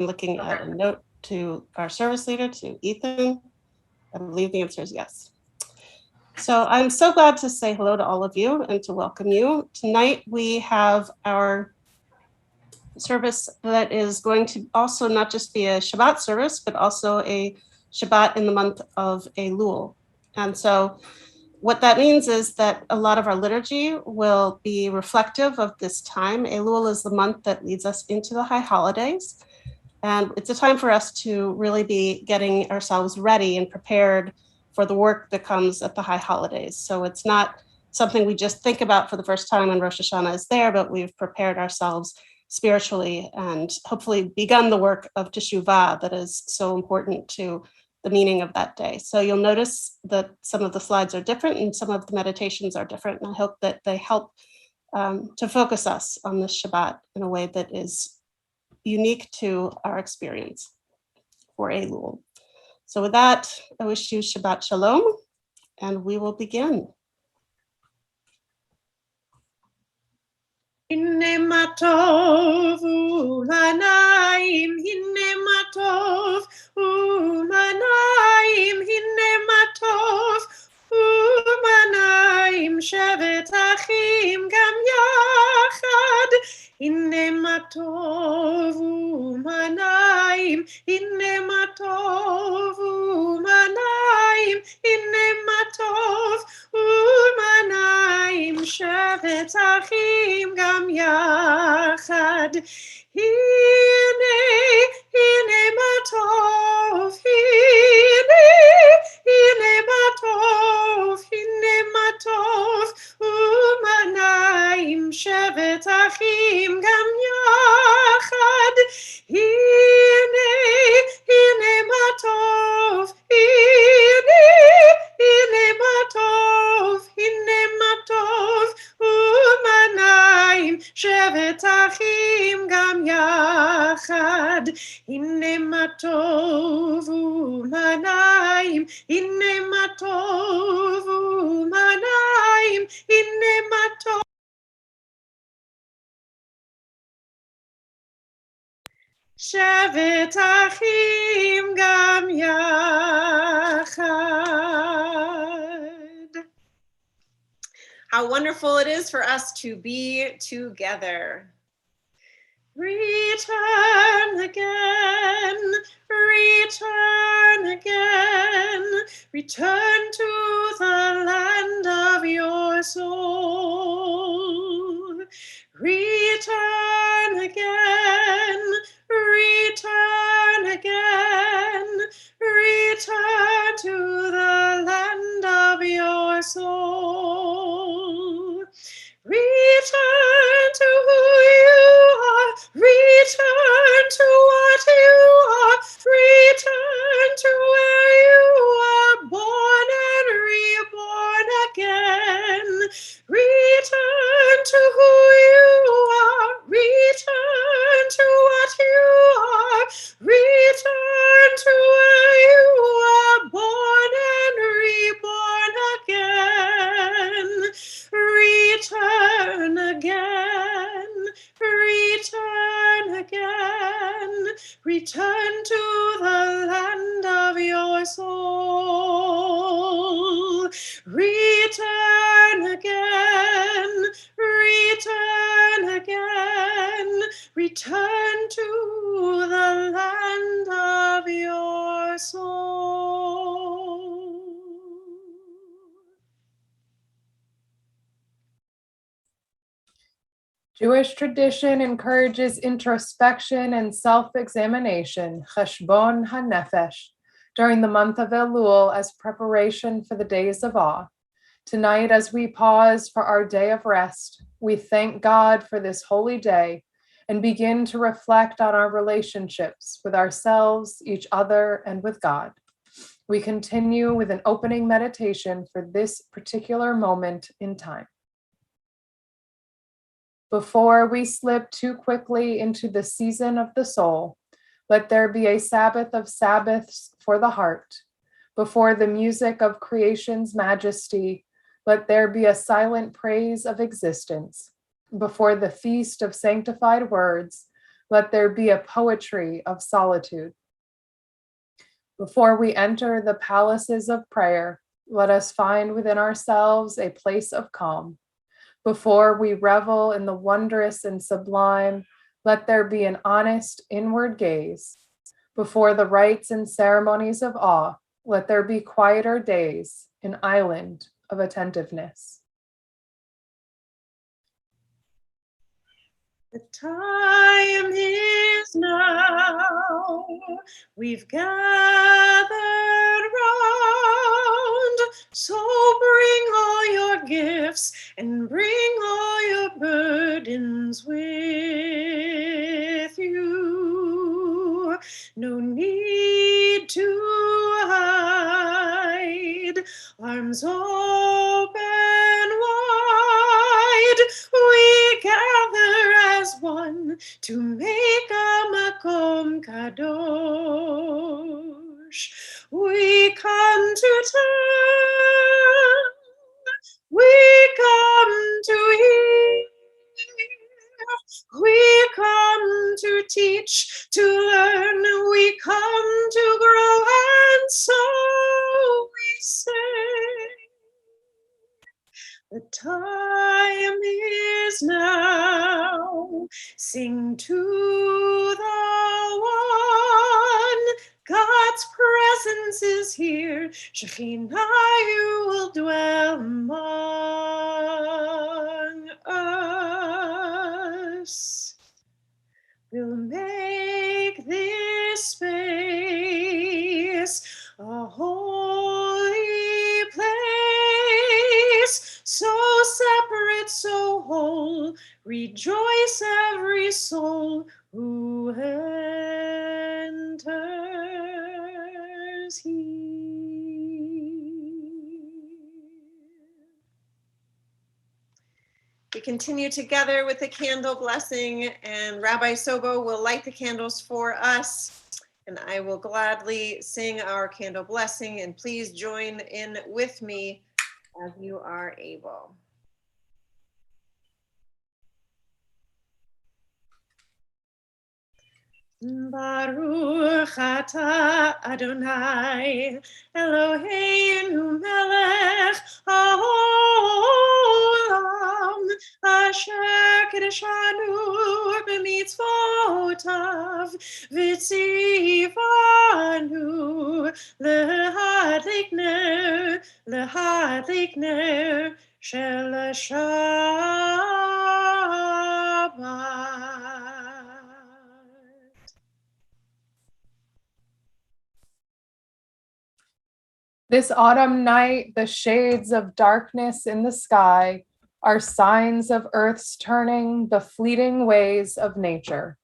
looking at a note to our service leader, to Ethan. I believe the answer is yes. So I'm so glad to say hello to all of you and to welcome you. Tonight we have our service that is going to also not just be a Shabbat service, but also a Shabbat in the month of Elul. And so what that means is that a lot of our liturgy will be reflective of this time. Elul is the month that leads us into the high holidays. And it's a time for us to really be getting ourselves ready and prepared for the work that comes at the high holidays. So it's not something we just think about for the first time when Rosh Hashanah is there, but we've prepared ourselves spiritually and hopefully begun the work of Teshuvah that is so important to the meaning of that day. So you'll notice that some of the slides are different and some of the meditations are different. And I hope that they help to focus us on this Shabbat in a way that is unique to our experience for Elul. So with that, I wish you Shabbat Shalom, and we will begin. Hinne matov ulanaim, hinne matov ulanaim, hinne matov ulanaim, shevet achim gam yachad. Hinne matov ulanaim, hinne matov ulanaim, hinne matov ulanaim, shevet achim gam yachad. Hine matov, hine matov, hine matov, umanayim shevet achim gam yachad. Hine matov, hine matov, hine matov, umanayim shevet achim gam yachad. Hine matov umanayim, hine matov umanayim, hine matov shevet achim gam yachad. How wonderful it is for us to be together. Return again, return again, return to the land of your soul. Return again, return again, return to the land of your soul. Return to who you are, return to what you are, return to where you are born and reborn again. Return to who you are, return to what you are, return to where you are born and reborn again. Return again, return again, return to the land of your soul. Return again, return again, return to the land of your soul. Jewish tradition encourages introspection and self-examination, cheshbon hanefesh, during the month of Elul as preparation for the days of awe. Tonight, as we pause for our day of rest, we thank God for this holy day and begin to reflect on our relationships with ourselves, each other, and with God. We continue with an opening meditation for this particular moment in time. Before we slip too quickly into the season of the soul, let there be a Sabbath of Sabbaths for the heart. Before the music of creation's majesty, let there be a silent praise of existence. Before the feast of sanctified words, Let there be a poetry of solitude. Before we enter the palaces of prayer, let us find within ourselves a place of calm. Before we revel in the wondrous and sublime, let there be an honest inward gaze. Before the rites and ceremonies of awe, let there be quieter days, an island of attentiveness. The time is now, we've gathered round, so bring all your gifts and bring all your burdens with you. No need to hide, arms open wide, we gather as one to make a makom kadosh. We come to turn, we come to hear, we come to teach, to learn, we come to grow, and so we say, the time is now. Sing to the one. God's presence is here. Shekhinah, you will dwell among us. We'll make this space a holy place, so separate, so whole. Rejoice every soul who enters here. We continue together with the candle blessing, and Rabbi Sobo will light the candles for us, and I will gladly sing our candle blessing, and please join in with me as you are able. Baruch atah Adonai Eloheinu melech haolam asher kiddushanu b'mitzvotav v'tzivanu lehadlik ner shel Shabbat. This autumn night, the shades of darkness in the sky are signs of Earth's turning, the fleeting ways of nature.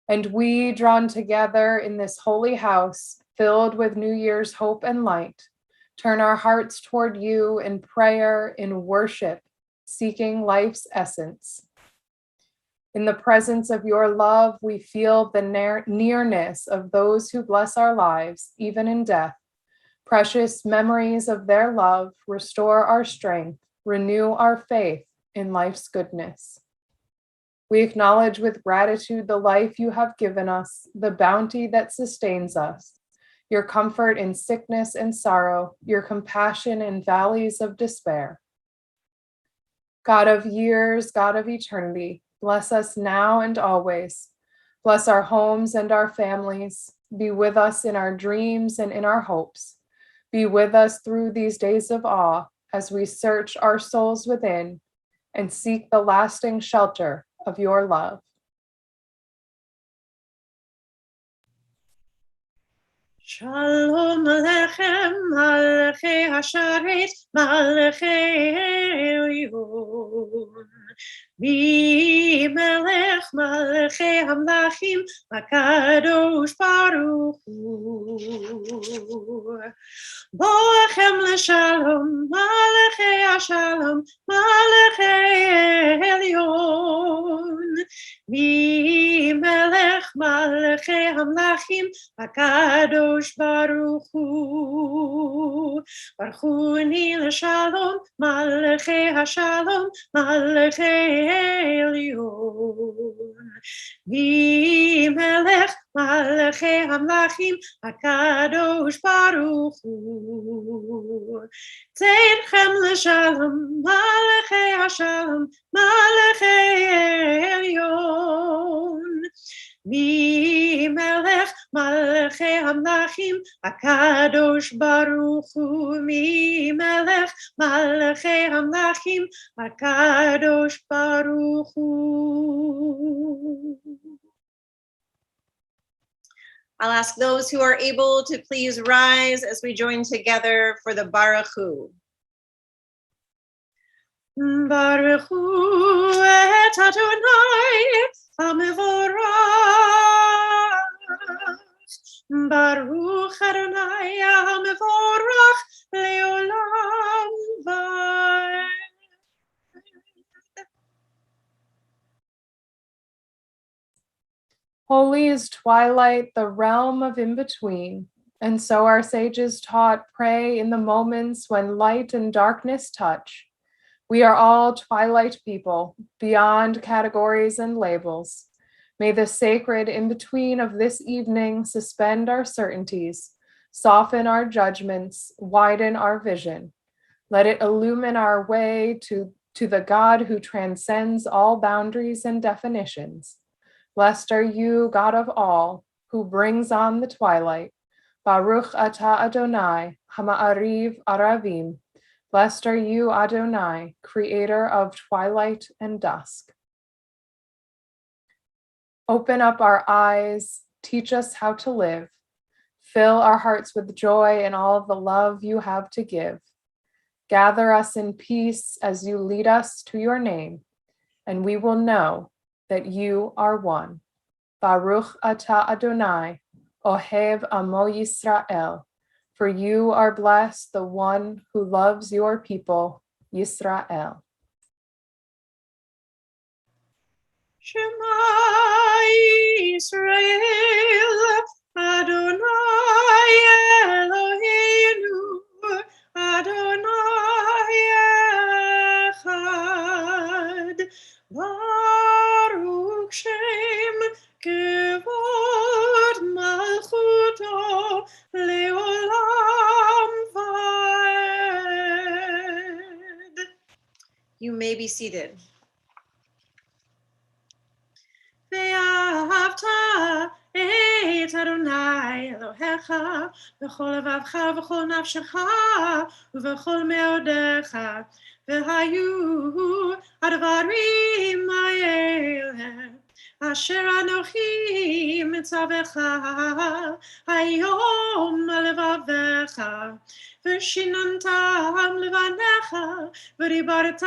And we, drawn together in this holy house, filled with New Year's hope and light, turn our hearts toward you in prayer, in worship, seeking life's essence. In the presence of your love, we feel the nearness of those who bless our lives, even in death. Precious memories of their love restore our strength, renew our faith in life's goodness. We acknowledge with gratitude the life you have given us, the bounty that sustains us, your comfort in sickness and sorrow, your compassion in valleys of despair. God of years, God of eternity, bless us now and always. Bless our homes and our families. Be with us in our dreams and in our hopes. Be with us through these days of awe as we search our souls within and seek the lasting shelter of your love. Shalom Alechem, Malachei Hasharet, Malachei Elyon. Mi Melech, Malachei Hamlachim, HaKadosh Baruch Hu. Boachem L'Shalom, Malachei Hashalom, Malachei Elyon. Mi Melech, Malachei Hamlachim, HaKadosh Baruch Hu. Baruch Ni L'Shalom, Malachei Hashalom, Malachei העליון. מי מלך מלכי המלכים הקדוש ברוך הוא. צאתכם לשלום מלכי השלום מלכי העליון. מי מלך מלכי המלכים הקדוש ברוך הוא. מי מלך מלכי המלכים הקדוש ברוך הוא. I'll ask those who are able to please rise as we join together for the Baruch Hu. Baruch Hu et Adonai HaMevorach. Baruch Adonai HaMevorach leolam vaed. Holy is twilight, the realm of in-between, and so our sages taught, pray in the moments when light and darkness touch. We are all twilight people, beyond categories and labels. May the sacred in-between of this evening suspend our certainties, soften our judgments, widen our vision. Let it illumine our way to the God who transcends all boundaries and definitions. Blessed are you, God of all, who brings on the twilight. Baruch atah Adonai, hama'ariv aravim. Blessed are you, Adonai, creator of twilight and dusk. Open up our eyes, teach us how to live. Fill our hearts with joy and all of the love you have to give. Gather us in peace as you lead us to your name, and we will know that you are one. Baruch atah Adonai, ohev amo Yisrael. For you are blessed, the one who loves your people, Yisrael. Shema Yisrael, Adonai Eloheinu, Adonai Echad. Baruch Shem Kevod Malchuto Leolam Vaed. You may be seated. ואהבת את אדוני אלוהיך בכל לבבך ובכל נפשך ובכל מאודיך, והיו הדברים האלה אשר אנוכי מצווך היום על לבביך, ושיננתם לבניך ודיברת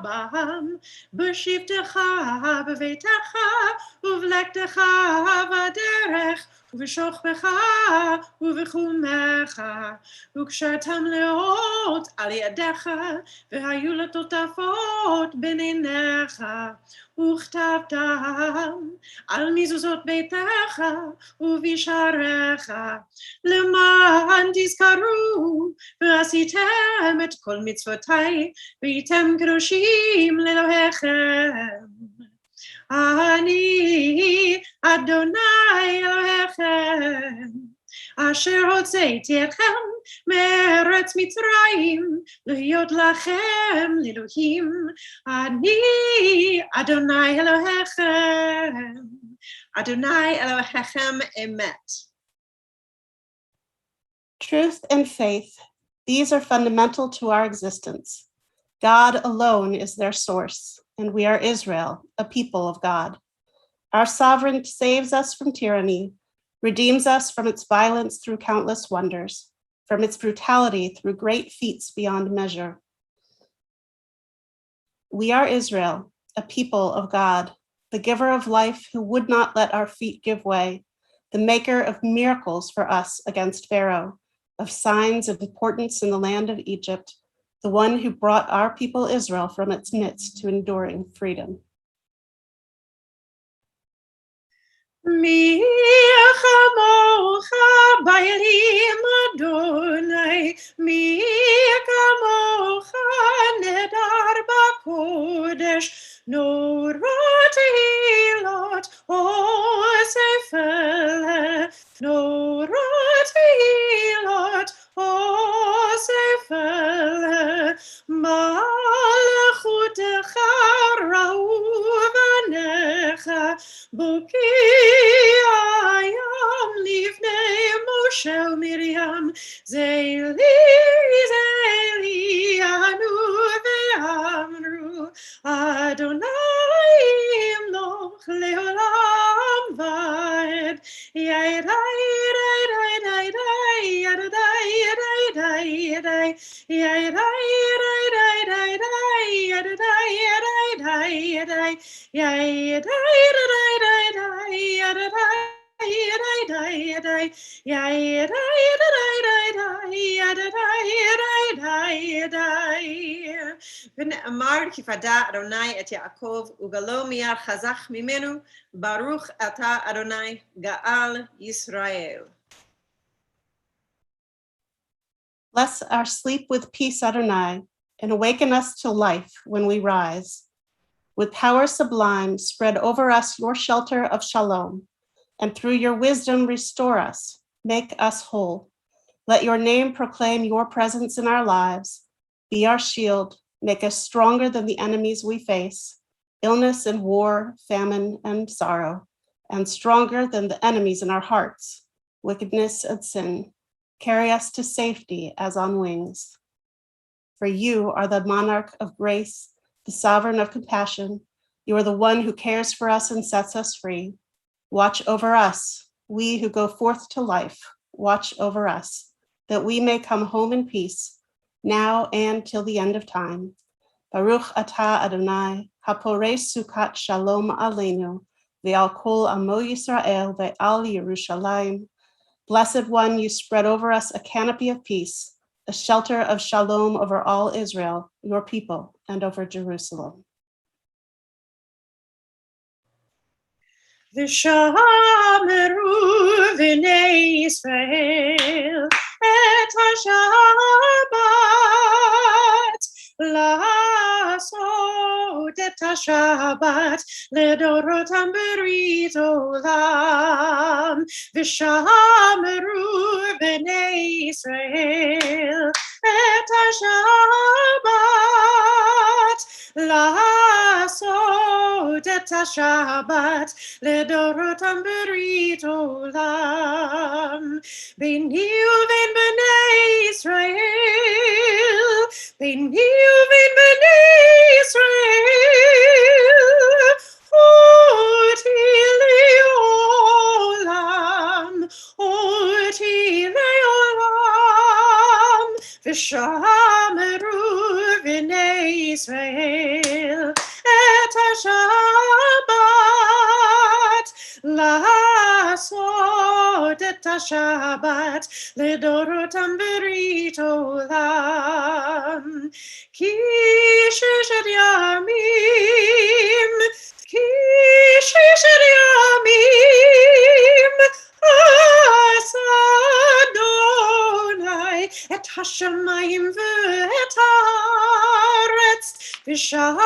בהם בשבתך בביתך ובלכתך בדרך ובשוכבך ובחומך, וקשרתם לאות על ידיך והיו לטוטפות בין עיניך, וכתבתם על מזוזות ביתך ובשעריך, למען תזכרו ועשיתם את כל מצוותיי והייתם קדושים לאלוהיכם. אני אדוני אלוהיכם, אשר הוצאתי אתכם מארץ מצרים להיות לכם לאלוהים. אני אדוני אלוהיכם, אדוני אלוהיכם אמת. Truth and faith, these are fundamental to our existence. God alone is their source, and we are Israel, a people of God. Our sovereign saves us from tyranny, redeems us from its violence through countless wonders, from its brutality through great feats beyond measure. We are Israel, a people of God, the giver of life who would not let our feet give way, the maker of miracles for us against Pharaoh, of signs of importance in the land of Egypt, the one who brought our people Israel from its midst to enduring freedom. מי כמוך באלים אדוני, מי כמוך נהדר בקודש, ונאמר כי פדה אדוני את יעקב וגלו מיד חזק ממנו, ברוך אתה אדוני גאל ישראל. Bless our sleep with peace, Adonai, and awaken us to life when we rise. With power sublime, spread over us your shelter of shalom, and through your wisdom restore us, make us whole. Let your name proclaim your presence in our lives. Be our shield, make us stronger than the enemies we face, illness and war, famine and sorrow, and stronger than the enemies in our hearts, wickedness and sin. Carry us to safety as on wings. For you are the monarch of grace, the sovereign of compassion. You are the one who cares for us and sets us free. Watch over us, we who go forth to life. Watch over us, that we may come home in peace, now and till the end of time. Baruch atah Adonai, haporei sukat shalom aleinu, ve'al kol amo Yisrael ve'al Yerushalayim. Blessed one, you spread over us a canopy of peace, a shelter of shalom over all Israel, your people, and over Jerusalem. ושמרו בני ישראל את השבת, לעשות את השבת לדורותם ברית עולם. ושמרו בני ישראל את השבת, לעשות את השבת לדורותם ברית עולם. ביני ובין בני ישראל, ביני ובין בני ישראל, אותי לעולם, אותי לעולם. ושמרו בני ישראל את השבת, לעשות את השבת לדורותם ברית עולם. כי ששת ימים, כי ששת ימים עשה אדוני את השמיים ואת הארץ, ושמרו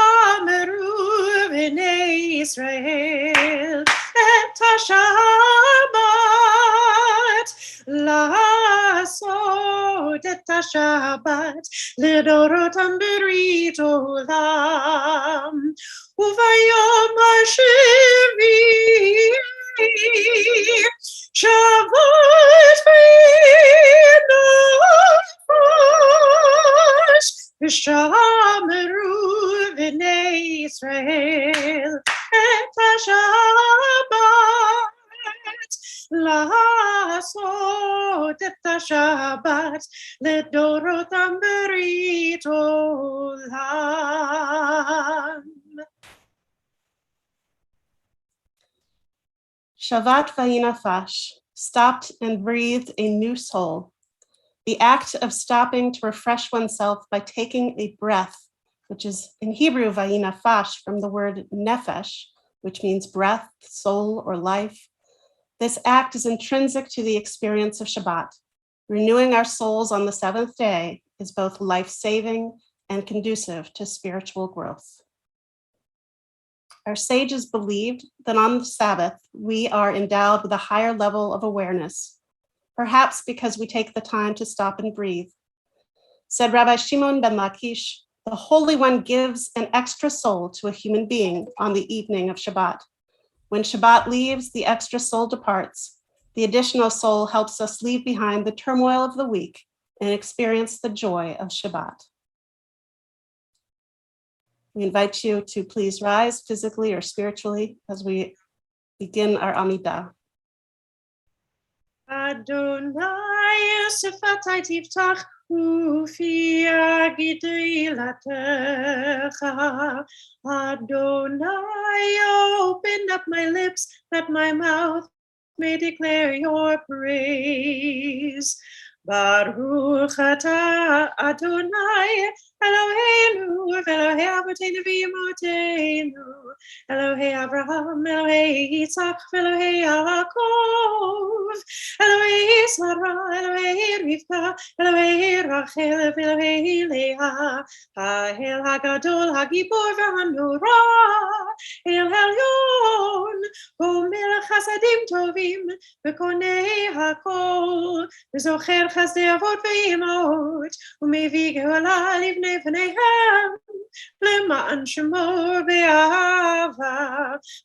בני ישראל את השבת, לעשות את השבת לדורותם ברית עולם. וביום השביעי שבת ונפש, ושמרו בני ישראל את השבת, לעשות את השבת לדורותם ברית עולם. Shabbat vayinafash, stopped and breathed a new soul. The act of stopping to refresh oneself by taking a breath, which is in Hebrew vayinafash from the word nefesh, which means breath, soul, or life. This act is intrinsic to the experience of Shabbat. Renewing our souls on the seventh day is both life-saving and conducive to spiritual growth. Our sages believed that on the Sabbath, we are endowed with a higher level of awareness, perhaps because we take the time to stop and breathe. Said Rabbi Shimon ben Lakish, the Holy One gives an extra soul to a human being on the evening of Shabbat. When Shabbat leaves, the extra soul departs. The additional soul helps us leave behind the turmoil of the week and experience the joy of Shabbat. We invite you to please rise physically or spiritually as we begin our Amidah. Adonai sefatai tiftach ufi agidrilatecha. Adonai, open up my lips that my mouth may declare your praise. Baruch atah Adonai Eloheinu Elohei Avotenu v'Imotenu Elohei Avraham Elohei Yitzchak Elohei Yaakov Elohei Sarah Elohei Rivka Elohei Rachel Elohei Leah Ha'el Hagadol Hagibor v'Hanora El Elyon Gomel Chasadim Tovim V'Konei Hakol V'Zocher Chasdei Avot V'Imot U'Mevi Geola Livnei V'neihem L'Ma'an Shemo Be'ahava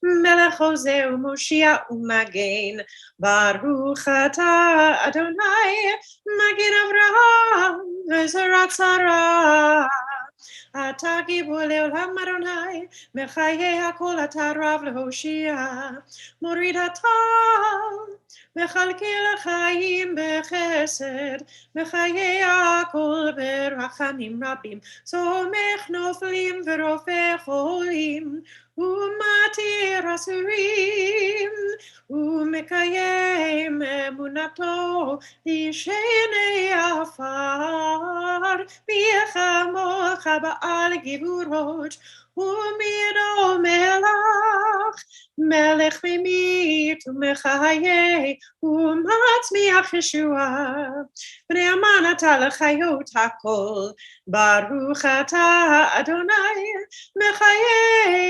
Melech Hoseh U'Moshiach U'Magen Baruch atah Adonai Magen Avraham V'Zorat Sarah Atah Gibor Le'olam Adonai Mechayei HaKol Atah Rav Lehoshia Morid Atah Mechalkel HaChaim Bechesed Mechayei HaKol Berachamim Rabim Somech Noflim V'Rofeh Cholim U'Matir Asurim U'Mekayem Emunato L'Shenei Afar V'Yechamocha Ba'al Givurot U'Mido Melach Melech Memit U'Mechayei U'Matzmiach Yeshua B'nei Aman Atah L'Chayot HaKol Baruch atah Adonai Mechayei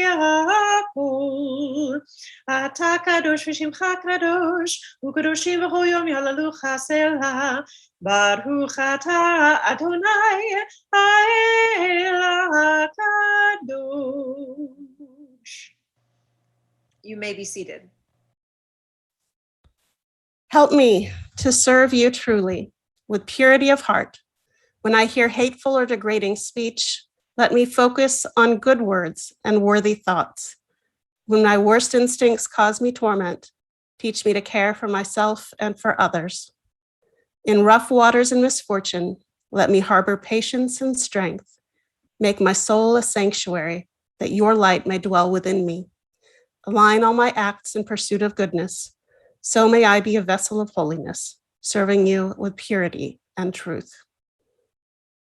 HaKol Atah Kadosh v'Shimcha Kadosh U'Kadoshim v'Chol Yom Yalalucha Selah Baruch atah Adonai Ha'el HaKadosh. You may be seated. Help me to serve you truly with purity of heart. When I hear hateful or degrading speech, let me focus on good words and worthy thoughts. When my worst instincts cause me torment, teach me to care for myself and for others. In rough waters and misfortune, let me harbor patience and strength. Make my soul a sanctuary that your light may dwell within me. Align all my acts in pursuit of goodness. So may I be a vessel of holiness, serving you with purity and truth.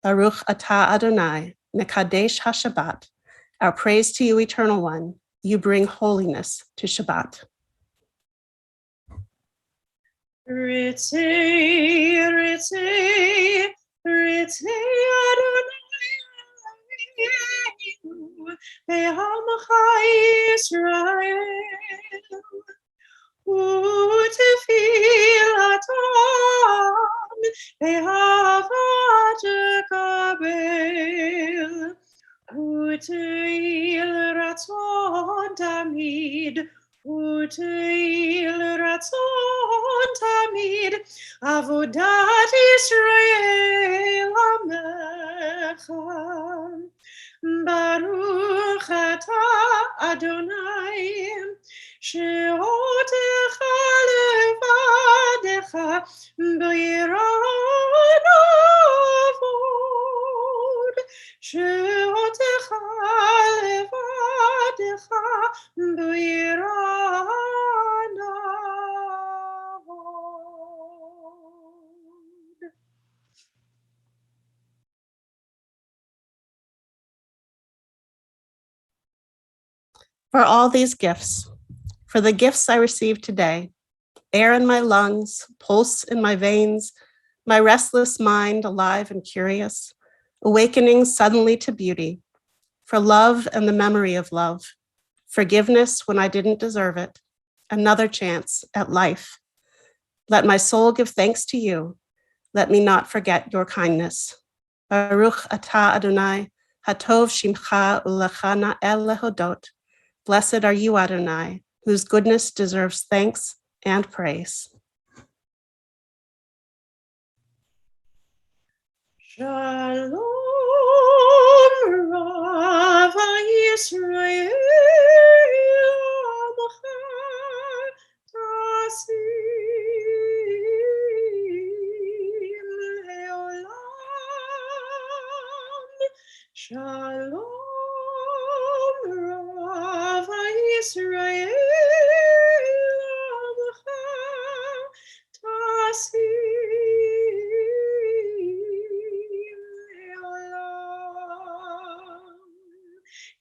Baruch atah Adonai, Mekadesh HaShabbat. Our praise to you, Eternal One. You bring holiness to Shabbat. Ritzei, Ritzei, Ritzei Adonai Eloheinu, Be'amcha Yisrael, U'tefilatam, Be'avat Kabel, U'teil Ratzon Tamid, U'teil Ratzon Tamid, Avodat Yisrael Amecha. Baruch atah Adonai, she'otecha levadecha, b'yirah navod, she'otecha levadecha, b'yirah navod. For all these gifts, for the gifts I received today, air in my lungs, pulse in my veins, my restless mind alive and curious, awakening suddenly to beauty, for love and the memory of love, forgiveness when I didn't deserve it, another chance at life. Let my soul give thanks to you. Let me not forget your kindness. Baruch atah Adonai, hatov shimcha ulechana el lehodot. Blessed are you, Adonai, whose goodness deserves thanks and praise. Shalom Rav Yisrael Amcha Tasid Shalom Rav Yisrael Amcha Tasim Leolam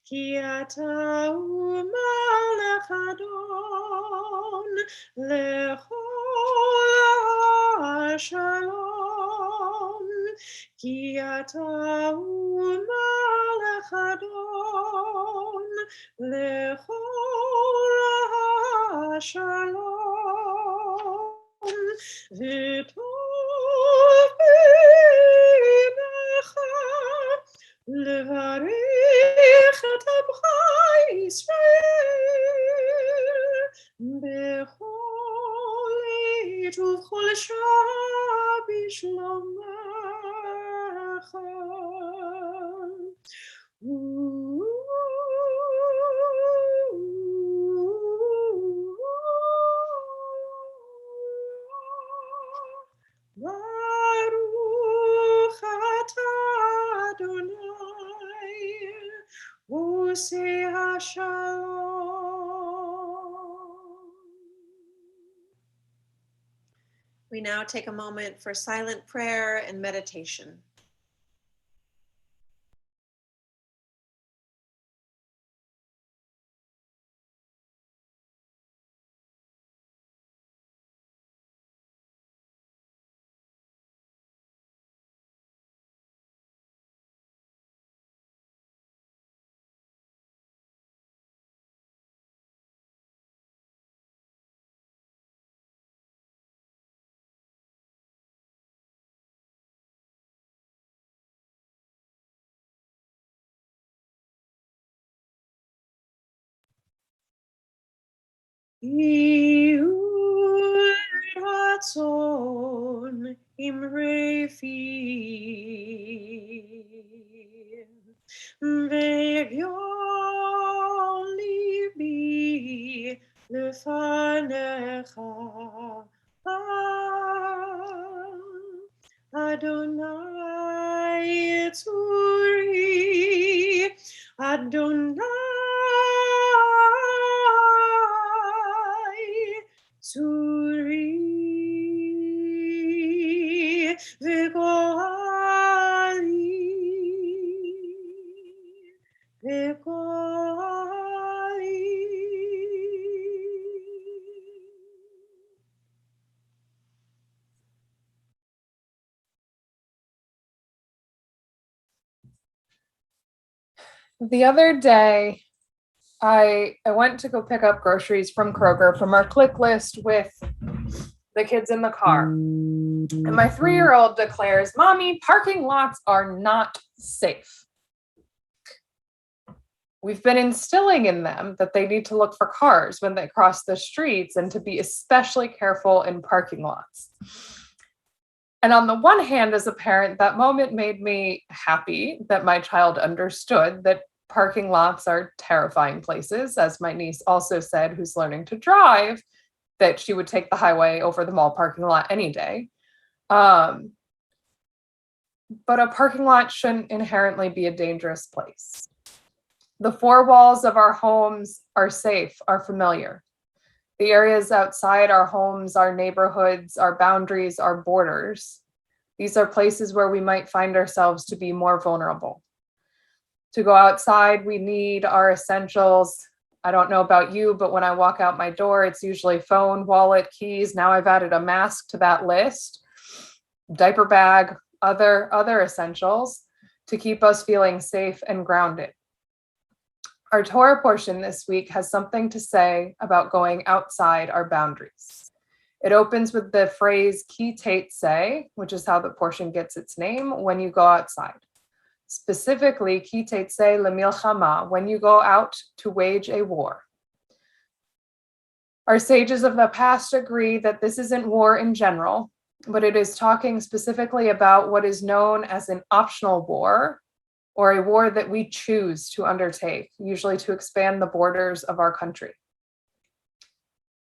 Ki Ata Umalech Adon Lechol Shalom Ki Ata Umalech Adon Lechol Shalom V'tov b'necha Levarich et Amcha Yisrael B'chol עת ובכל שעה בשלומך. ברוך אתה אדוני עושה השלום. We now take a moment for silent prayer and meditation. יהי רצון אמרי פיו והגיון ליבי לפניך אדוני צורי אדוני צורי וגואלי וגואלי. The other day, I went to go pick up groceries from Kroger from our click list with the kids in the car. And my 3-year-old declares, "Mommy, parking lots are not safe." We've been instilling in them that they need to look for cars when they cross the streets and to be especially careful in parking lots. And on the one hand, as a parent, that moment made me happy that my child understood that parking lots are terrifying places. As my niece also said, who's learning to drive, that she would take the highway over the mall parking lot any day. But a parking lot shouldn't inherently be a dangerous place. The 4 walls of our homes are safe, are familiar. The areas outside our homes, our neighborhoods, our boundaries, our borders, these are places where we might find ourselves to be more vulnerable. To go outside, we need our essentials. I don't know about you, but when I walk out my door, it's usually phone, wallet, keys. Now I've added a mask to that list, diaper bag, other essentials to keep us feeling safe and grounded. Our Torah portion this week has something to say about going outside our boundaries. It opens with the phrase ki teitzeh, which is how the portion gets its name, when you go outside. Specifically, ki teitzeh lemilchama, when you go out to wage a war. Our sages of the past agree that this isn't war in general, but it is talking specifically about what is known as an optional war, or a war that we choose to undertake, usually to expand the borders of our country.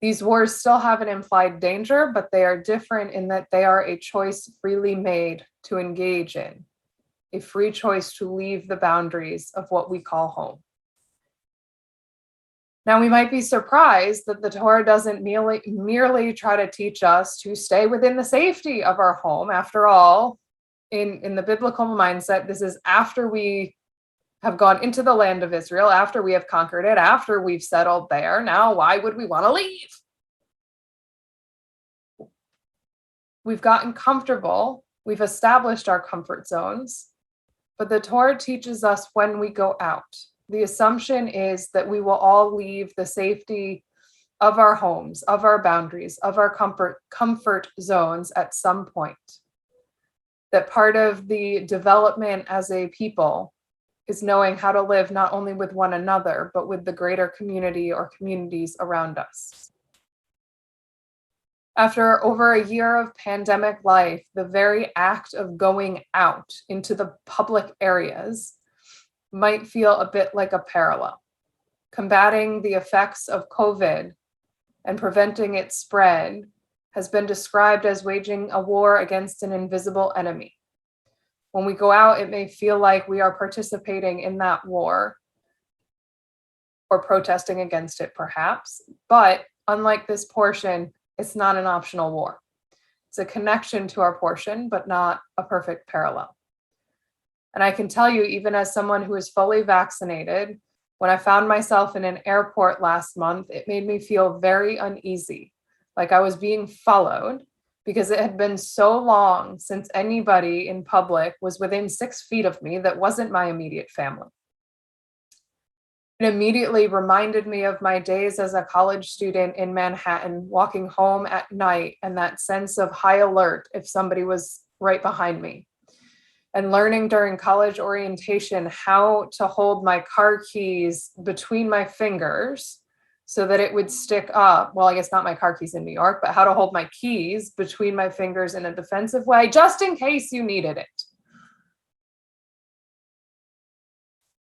These wars still have an implied danger, but they are different in that they are a choice freely made to engage in, a free choice to leave the boundaries of what we call home. Now, we might be surprised that the Torah doesn't merely try to teach us to stay within the safety of our home. After all, in the biblical mindset, this is after we have gone into the land of Israel, after we have conquered it, after we've settled there. Now, why would we want to leave? We've gotten comfortable. We've established our comfort zones. But the Torah teaches us when we go out. The assumption is that we will all leave the safety of our homes, of our boundaries, of our comfort zones at some point. That part of the development as a people is knowing how to live not only with one another, but with the greater community or communities around us. After over a year of pandemic life, the very act of going out into the public areas might feel a bit like a parallel. Combating the effects of COVID and preventing its spread has been described as waging a war against an invisible enemy. When we go out, it may feel like we are participating in that war or protesting against it, perhaps. But unlike this portion, it's not an optional war. It's a connection to our portion, but not a perfect parallel. And I can tell you, even as someone who is fully vaccinated, when I found myself in an airport last month, it made me feel very uneasy, like I was being followed, because it had been so long since anybody in public was within 6 feet of me that wasn't my immediate family. It immediately reminded me of my days as a college student in Manhattan, walking home at night, and that sense of high alert if somebody was right behind me. And learning during college orientation how to hold my car keys between my fingers so that it would stick up. Well, I guess not my car keys in New York, but how to hold my keys between my fingers in a defensive way, just in case you needed it.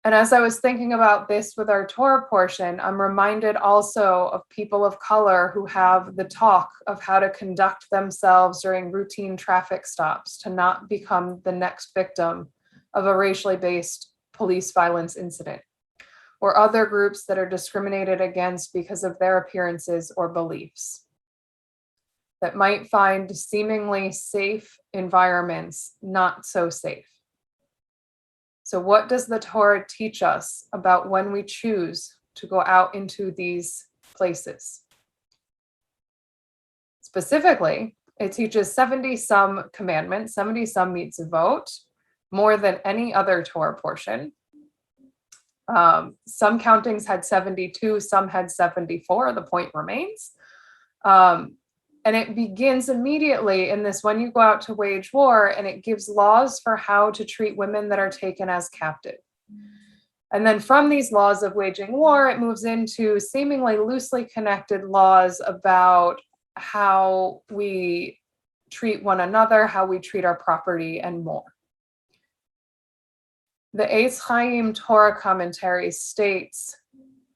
And as I was thinking about this with our Torah portion, I'm reminded also of people of color who have the talk of how to conduct themselves during routine traffic stops to not become the next victim of a racially based police violence incident, or other groups that are discriminated against because of their appearances or beliefs, that might find seemingly safe environments not so safe. So what does the Torah teach us about when we choose to go out into these places? Specifically, it teaches 70-some commandments, 70-some mitzvot, more than any other Torah portion. Some countings had 72, some had 74. The point remains. And it begins immediately in this: when you go out to wage war, and it gives laws for how to treat women that are taken as captive. And then from these laws of waging war, it moves into seemingly loosely connected laws about how we treat one another, how we treat our property, and more. The Eitz Chaim Torah commentary states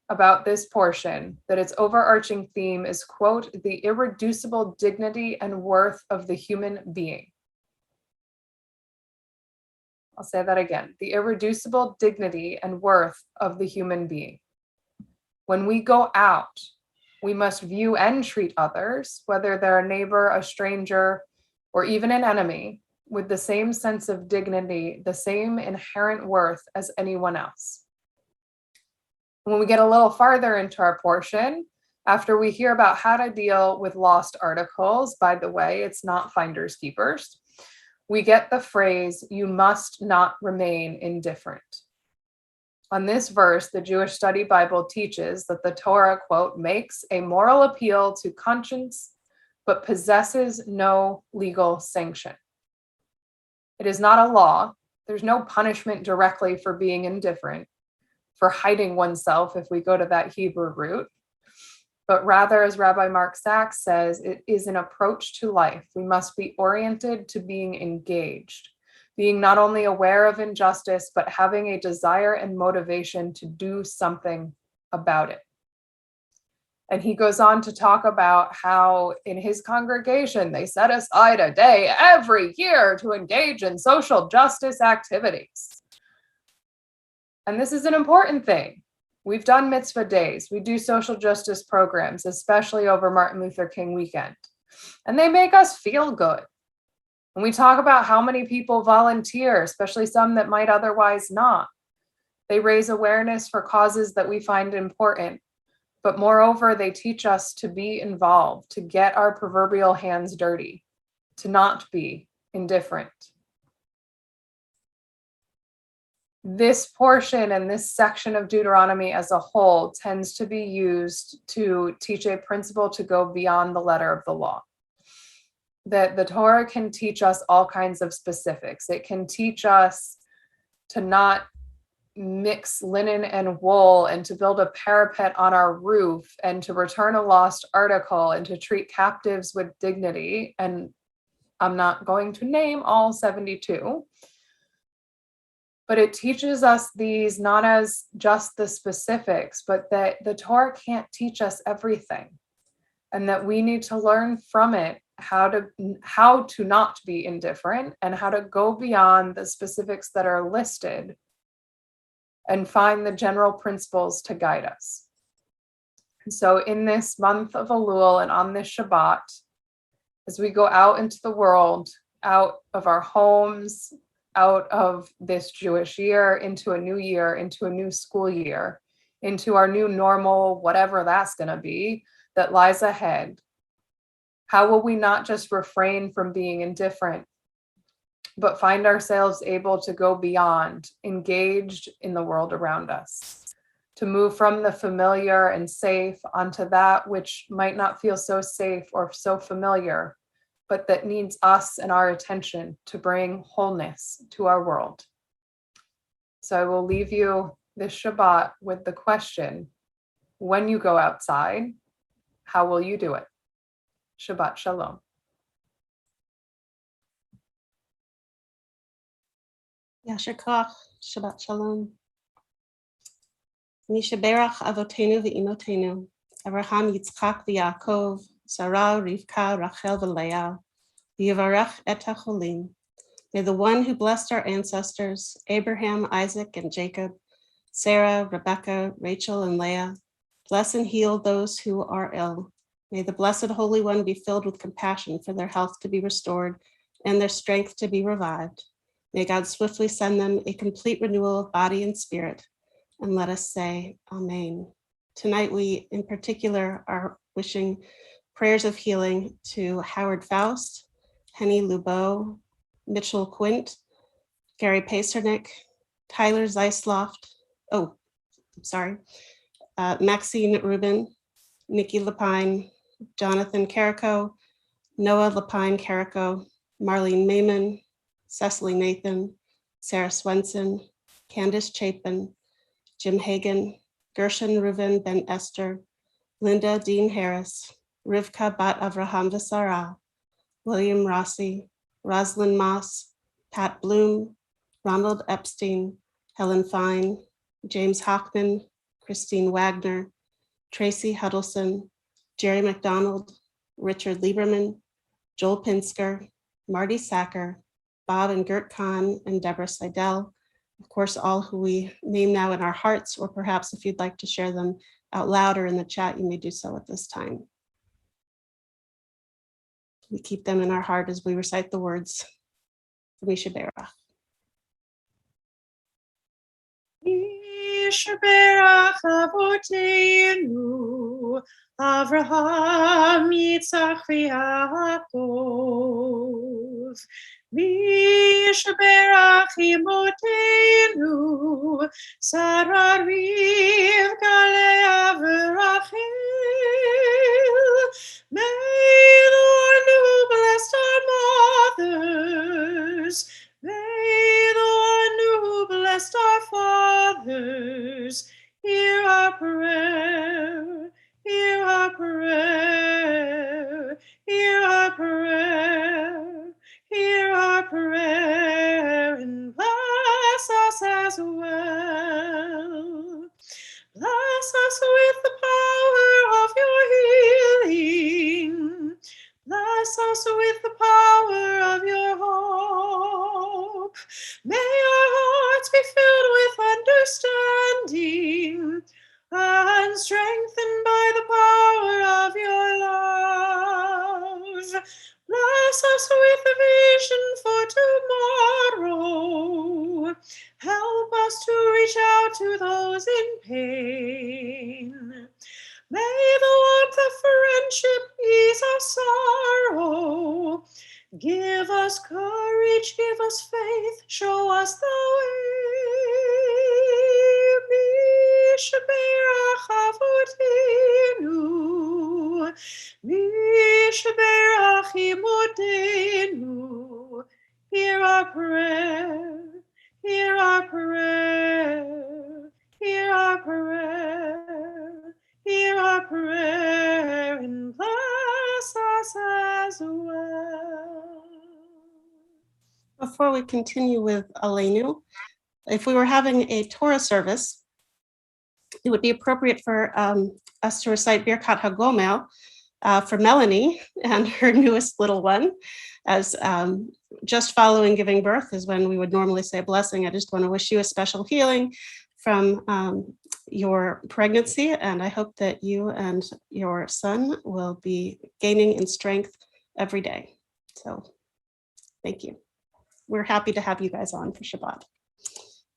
about this portion that its overarching theme is, quote, the irreducible dignity and worth of the human being. I'll say that again: the irreducible dignity and worth of the human being. When we go out, we must view and treat others, whether they're a neighbor, a stranger, or even an enemy, with the same sense of dignity, the same inherent worth as anyone else. When we get a little farther into our portion, after we hear about how to deal with lost articles — by the way, it's not finders keepers — we get the phrase, you must not remain indifferent. On this verse, the Jewish Study Bible teaches that the Torah, quote, makes a moral appeal to conscience, but possesses no legal sanction. It is not a law. There's no punishment directly for being indifferent, for hiding oneself, if we go to that Hebrew root. But rather, as Rabbi Mark Sachs says, it is an approach to life. We must be oriented to being engaged, being not only aware of injustice, but having a desire and motivation to do something about it. And he goes on to talk about how in his congregation, they set aside a day every year to engage in social justice activities. And this is an important thing. We've done mitzvah days. We do social justice programs, especially over Martin Luther King weekend. And they make us feel good. And we talk about how many people volunteer, especially some that might otherwise not. They raise awareness for causes that we find important. But moreover, they teach us to be involved, to get our proverbial hands dirty, to not be indifferent. This portion and this section of Deuteronomy as a whole tends to be used to teach a principle to go beyond the letter of the law. That the Torah can teach us all kinds of specifics. It can teach us to not mix linen and wool, and to build a parapet on our roof, and to return a lost article, and to treat captives with dignity. And I'm not going to name all 72, but it teaches us these not as just the specifics, but that the Torah can't teach us everything, and that we need to learn from it how to not be indifferent, and how to go beyond the specifics that are listed and find the general principles to guide us. And so in this month of Elul and on this Shabbat, as we go out into the world, out of our homes, out of this Jewish year, into a new year, into a new school year, into our new normal, whatever that's going to be, that lies ahead, how will we not just refrain from being indifferent, but find ourselves able to go beyond, engaged in the world around us, to move from the familiar and safe onto that which might not feel so safe or so familiar, but that needs us and our attention to bring wholeness to our world. So I will leave you this Shabbat with the question, when you go outside, how will you do it? Shabbat Shalom. Yasher Koach, Shabbat Shalom. Mishaberach Avotenu v'Imotenu, Abraham, Yitzchak v'Yaakov, Sarah, Rivka, Rachel v'Leah, Yivarech et HaCholim. May the one who blessed our ancestors, Abraham, Isaac, and Jacob, Sarah, Rebecca, Rachel, and Leah, bless and heal those who are ill. May the Blessed Holy One be filled with compassion for their health to be restored and their strength to be revived. May God swiftly send them a complete renewal of body and spirit. And let us say, Amen. Tonight, we in particular are wishing prayers of healing to Howard Faust, Henny Lubeau, Mitchell Quint, Gary Pasternick, Tyler Zeisloft, Maxine Rubin, Nikki Lapine, Jonathan Carrico, Noah Lapine Carrico, Marlene Maiman, Cecily Nathan, Sarah Swenson, Candace Chapin, Jim Hagan, Gershon Reuven Ben Esther, Linda Dean Harris, Rivka Bat Avraham Vasara, William Rossi, Rosalind Moss, Pat Bloom, Ronald Epstein, Helen Fine, James Hockman, Christine Wagner, Tracy Huddleston, Jerry McDonald, Richard Lieberman, Joel Pinsker, Marty Sacker, Bob and Gert Kahn, and Deborah Seidel. Of course, all who we name now in our hearts, or perhaps if you'd like to share them out loud or in the chat, you may do so at this time. We keep them in our heart as we recite the words from Mishaberach. Mishaberach Avotenu, Avraham, Yitzchak, v'Yaakov. Mishaberach Imotenu, Sarah, Rivka, Leah, v'Rachel. May the one who blessed our mothers, may the one who blessed our fathers, hear our prayer, hear our prayer, hear our prayer, hear our prayer, and bless us as well. Bless us with the power of with the power of your hope. May our hearts be filled with understanding and strengthened by the power of your love. Bless us with a vision for tomorrow. Help us to reach out to those in pain. May the warmth of friendship ease our sorrow. Give us courage, give us faith, show us the way. Mishberach avotenu, Mishberach imotenu. Hear our prayer, hear our prayer, hear our prayer, hear our prayer, and bless us as well. Before we continue with Aleinu, if we were having a Torah service, it would be appropriate for us to recite Birkat HaGomel for Melanie and her newest little one, as just following giving birth is when we would normally say a blessing. I just want to wish you a special healing from your pregnancy, and I hope that you and your son will be gaining in strength every day. So thank you. We're happy to have you guys on for Shabbat.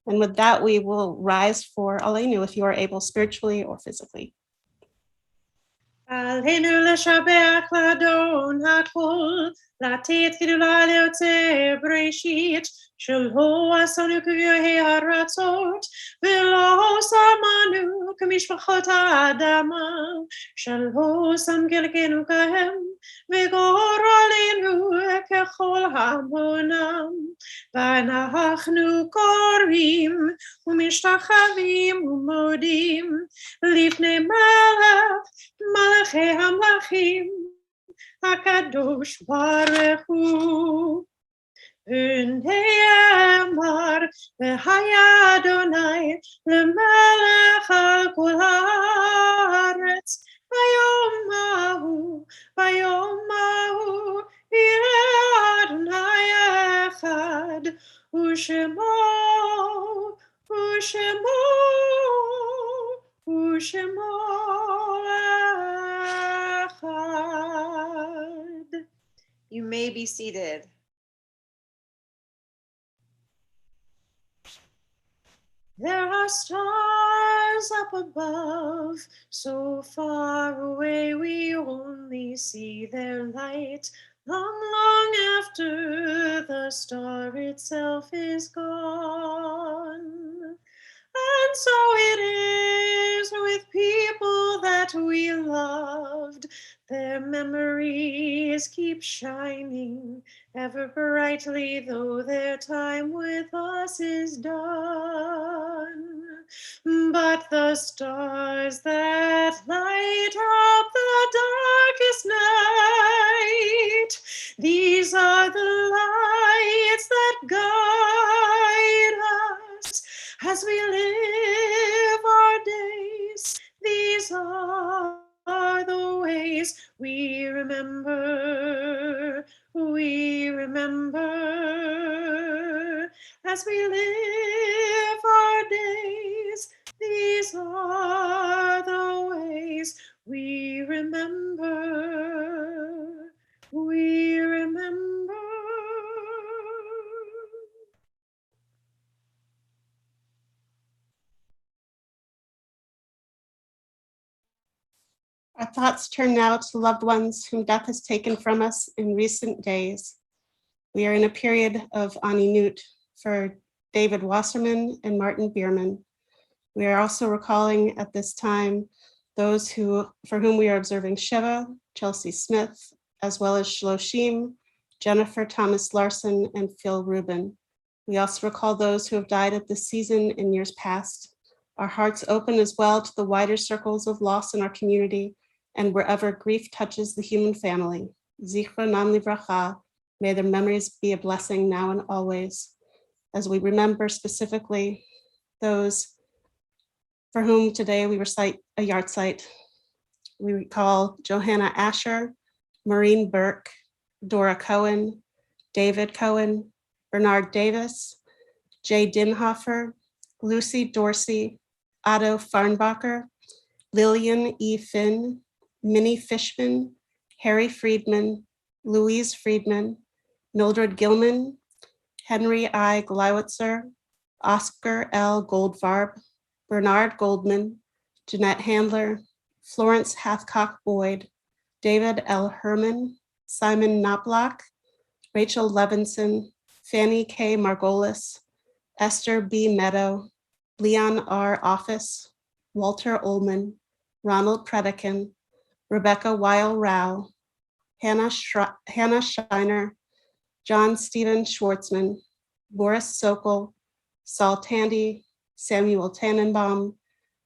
And with that, we will rise for Aleinu if you are able spiritually or physically. עלינו לשבח לאדון הכל, לתת גדולה ליוצא בראשית, שלא עשינו כגויי הארצות, ולא שמנו כמשפחות האדמה, שלא שם חלקנו כהם, וגורלנו ככל המונם. ואנחנו קוראים ומשתחווים ומודים לפני מלך מלכי המלכים, הקדוש ברוך הוא. ונאמר, והיה אדוני למלך על כל הארץ, ביום ההוא יהיה אדוני אחד, ושמו אחד. You may be seated. There are stars up above, so far away we only see their light, long after the star itself is gone. And so it is with people that we loved. Their memories keep shining ever brightly, though their time with us is done. But the stars that light up the darkest night, these are the lights that guide us as we live our days. These are the ways we remember as we live our days. These are the ways we remember. Our thoughts turn now to loved ones whom death has taken from us in recent days. We are in a period of aninut for David Wasserman and Martin Bierman. We are also recalling at this time those for whom we are observing Sheva, Chelsea Smith, as well as Shloshim, Jennifer Thomas Larson, and Phil Rubin. We also recall those who have died at this season in years past. Our hearts open as well to the wider circles of loss in our community and wherever grief touches the human family. Zichronam livracha, may their memories be a blessing now and always. As we remember specifically those for whom today we recite a yahrzeit, we recall Johanna Asher, Maureen Burke, Dora Cohen, David Cohen, Bernard Davis, Jay Dinhofer, Lucy Dorsey, Otto Farnbacher, Lillian E. Finn, Minnie Fishman, Harry Friedman, Louise Friedman, Mildred Gilman, Henry I. Glowitzer, Oscar L. Goldfarb, Bernard Goldman, Jeanette Handler, Florence Hathcock Boyd, David L. Herman, Simon Knoplock, Rachel Levinson, Fanny K. Margolis, Esther B. Meadow, Leon R. Office, Walter Ullman, Ronald Predican, Rebecca Weil Rao, Hannah Shiner, John Stephen Schwartzman, Boris Sokol, Saul Tandy, Samuel Tannenbaum,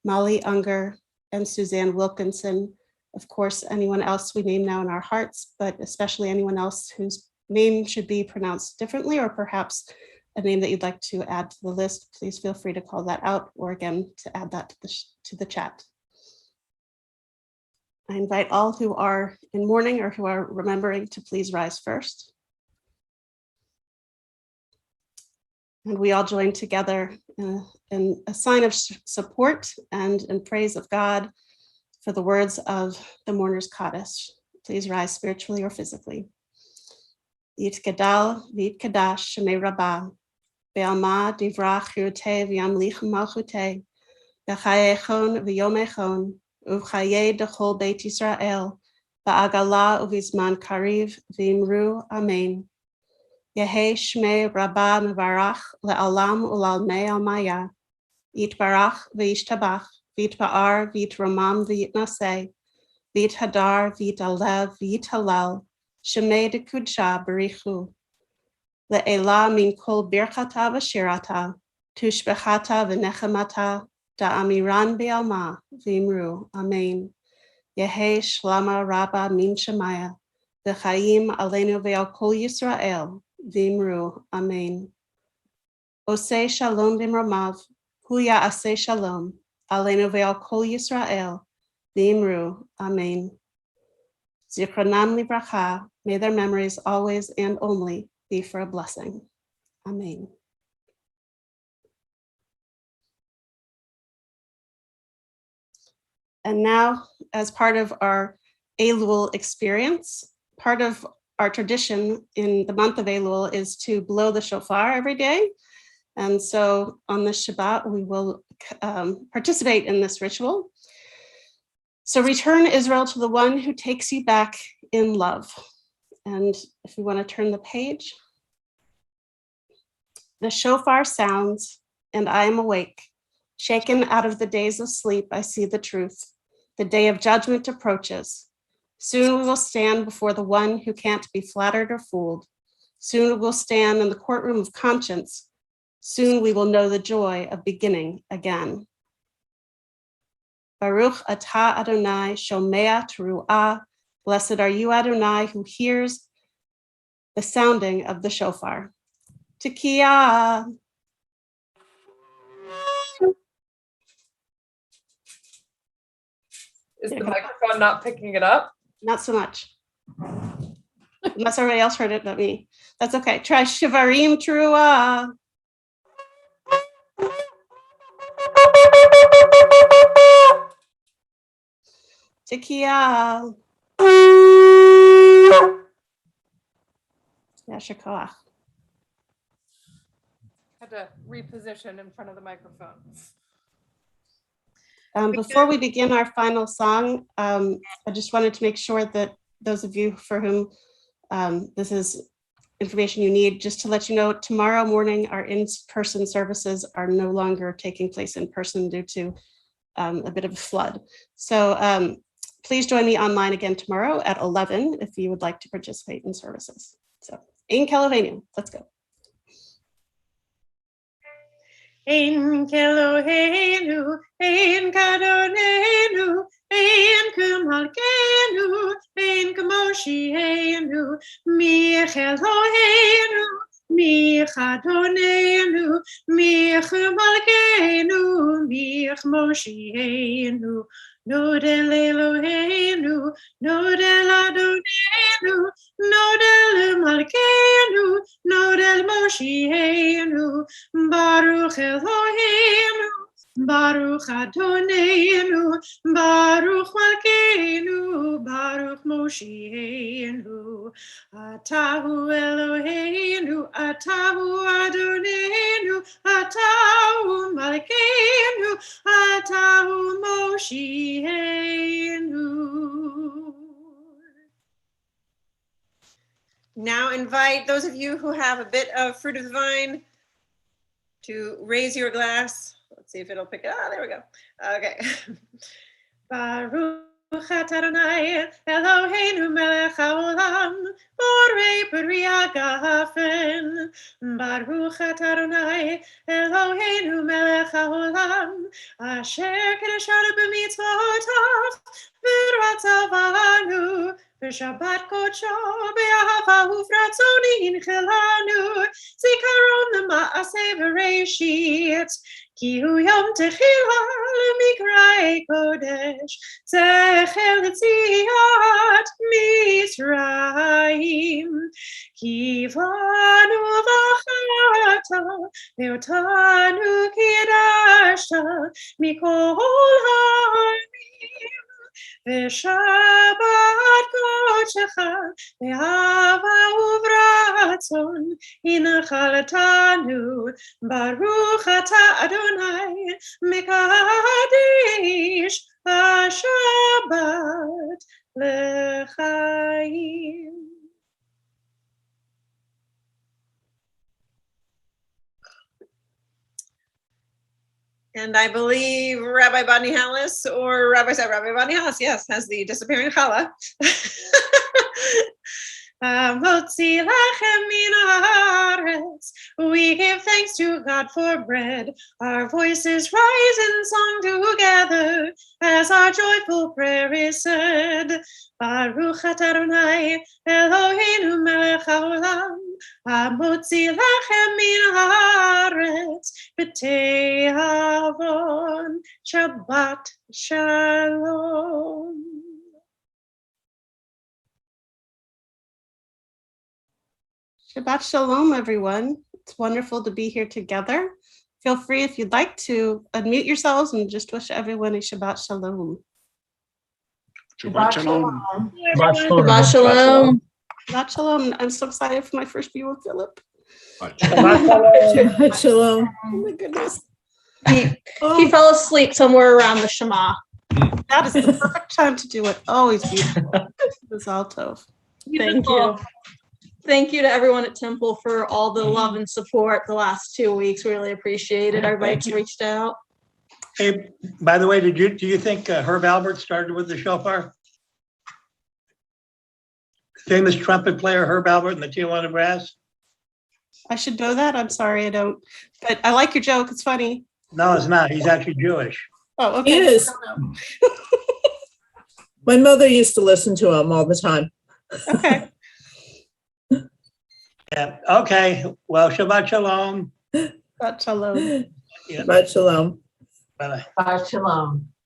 Molly Unger, and Suzanne Wilkinson. Of course, anyone else we name now in our hearts, but especially anyone else whose name should be pronounced differently, or perhaps a name that you'd like to add to the list, please feel free to call that out, or again, to add that to the chat. I invite all who are in mourning or who are remembering to please rise first. And we all join together in a sign of support and in praise of God for the words of the mourner's Kaddish. Please rise spiritually or physically. Yit Gadal, Vit Kadash, Shemei Rabbah, Be'alma, Divrach, Yurte, V'yamlich Malchute, B'chayechon, V'yomechon, Uvchaye Dechol Beit Yisrael, Ba'agala Uvizman Kariv, V'imru, Amen. Yehe Shmei Rabbah Mevarach, Le'alam Ulalmei Almaya, Yitbarach V'yishtabach, V'yitba'ar, V'yitramam V'yitnaseh, V'yithadar, V'yitalev, V'yithalal, Shemei Dekudsha Barichu, Le'ela min kol birchata v'shirata, tushbechata v'nechemata, da'amiran be'alma, v'imru, amen. Yehe shlama rabba min shemaya, v'chaim aleinu ve'al kol Yisrael, v'imru, amen. Oseh shalom b'mramav, hu ya'aseh shalom, aleinu ve'al kol Yisrael, v'imru, amen. Zichronam livracha, may their memories always and only be for a blessing. Amen. And now, as part of our Elul experience, part of our tradition in the month of Elul is to blow the shofar every day. And so on this Shabbat, we will participate in this ritual. So return, Israel, to the one who takes you back in love. And if you want to turn the page, the shofar sounds, and I am awake. Shaken out of the days of sleep, I see the truth. The day of judgment approaches. Soon we will stand before the one who can't be flattered or fooled. Soon we will stand in the courtroom of conscience. Soon we will know the joy of beginning again. Baruch atah Adonai, shomea teruah. Blessed are you, Adonai, who hears the sounding of the shofar. Tekiah. Is the microphone not picking it up? Not so much. Unless everybody else heard it but me. That's okay. Try shivarim teruah. Tekiah. Yasher koach. Had to reposition in front of the microphone. Before we begin our final song, I just wanted to make sure that those of you for whom this is information you need, just to let you know, tomorrow morning, our in-person services are no longer taking place in person due to a bit of a flood. So please join me online again tomorrow at 11 if you would like to participate in services. So, Ein Kelohenu, let's go. Ein Kelohenu, Ein Kadonenu, Ein Kumalkenu, Ein Kamoshienu, Mich Elohenu, Mich Adonenu, Mich Malkenu, Mich Moshienu, Nodel Eloheinu, Nodel Adonenu, Nodel Malkeinu, Nodel Moshienu, Baruch Eloheinu, Baruch Adonenu, Baruch Malkeinu, Baruch Moshienu, Atahu Eloheinu, Atahu Adonenu, Atahu Malkeinu, Atahu Moshienu. Now invite those of you who have a bit of fruit of the vine to raise your glass. Let's see if it'll pick it. Ah, there we go. Okay. Baruch Adonai Eloheinu melech haolam borei peri hagafen. Baruch Adonai Eloheinu melech haolam asher kedeshanu b'mitzvotav v'ratzavanu v'shabbat kodsho b'ahava ufratzoni inchilanu zikaron l'maaseh v'reishit ki hu yom techila l'mikra'ei kodesh zechel l'tziat Mitzrayim kivanu v'achata ve'otanu kidashta mikol ha'amim v'shabbat kodshecha ve'ahava uvratzon inachaltanu Baruch atah Adonai mekadesh Shabbat lechaim. And I believe Rabbi Bani Hallis or Rabbi Bani Hallis, yes, has the disappearing challah. Motzi lachem min haaretz. We give thanks to God for bread. Our voices rise in song together as our joyful prayer is said. Baruch atah Adonai Eloheinu melech haolam hamotzi lachem min haaretz b'tei avon. Shabbat shalom. Shabbat Shalom, everyone. It's wonderful to be here together. Feel free, if you'd like, to unmute yourselves and just wish everyone a Shabbat Shalom. Shabbat Shalom. Shabbat Shalom. Shabbat Shalom. I'm so excited for my first view of Philip. Shabbat Shalom. Oh my goodness. He fell asleep somewhere around the Shema. That is the perfect time to do it. Always beautiful. Mazal tov. Thank you. Thank you to everyone at Temple for all the love and support the last 2 weeks. Really appreciate it. Everybody that's reached out. Hey, by the way, do you think Herb Albert started with the shofar? Famous trumpet player Herb Albert in the Tijuana Brass? I should know that. I'm sorry, I don't. But I like your joke. It's funny. No, it's not. He's actually Jewish. Oh, okay. He is. My mother used to listen to him all the time. Okay. Yeah. Okay. Well, Shabbat Shalom. Shabbat Shalom. Yeah. Shabbat Shalom. Bye-bye. Shabbat Shalom.